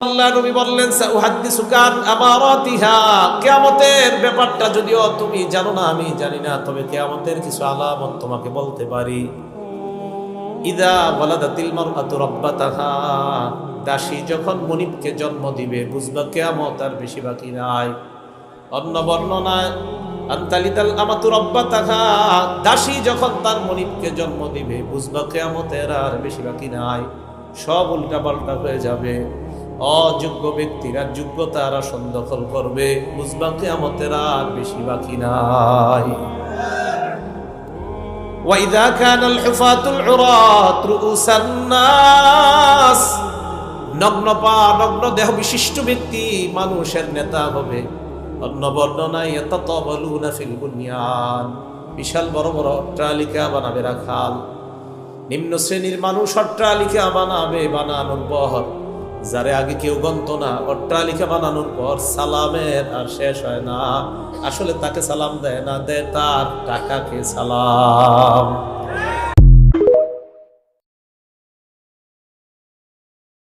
আল্লাহ নবী বললেন সাউহাদ্দিসুকা আন আমারাতিহা, কিয়ামতের ব্যাপারটা যদিও তুমি জানো না, আমি জানি না, তবে কিয়ামতের কিছু আলামত তোমাকে বলতে পারি। ইদা ওয়ালাদাতিল মারআতু রাব্বাতাহা, দাসী যখন মনিবকে জন্ম দিবে বুঝবা কিয়ামত আর বেশি বাকি নাই। অন্য বর্ণনায় আনতালিদাল আমাতু রাব্বাতাহা, দাসী যখন তার মনিবকে জন্ম দিবে বুঝবা কিয়ামতের আর বেশি বাকি নাই। সব উল্টা পাল্টা হয়ে যাবে। অযোগ্য ব্যক্তিরা যোগ্যতার আসন দখল করবে, বুঝবা কিয়ামতের আর বেশি বাকি নাই। ওয়াইদা কানাল হুফাতুল উরাত রুউসান নাস, নগ্ন পা নগ্ন দেহ বিশিষ্ট ব্যক্তি মানুষের নেতা হবে। অন্য বর্ণনায় ইয়াতাতাওয়ালুনা ফিল বুনিয়ান, বিশাল বড় বড় অট্টালিকা বানাবে রাখাল। নিম্ন শ্রেণীর মানুষ অট্টালিকা বানাবে, বানানোর পর যারে আগে কেউ গন্ত না, অট্টালিকা বানানোর পর সালামের আর শেষ হয় না। আসলে তাকে সালাম দেয় না, দেয় তার টাকাকে সালাম।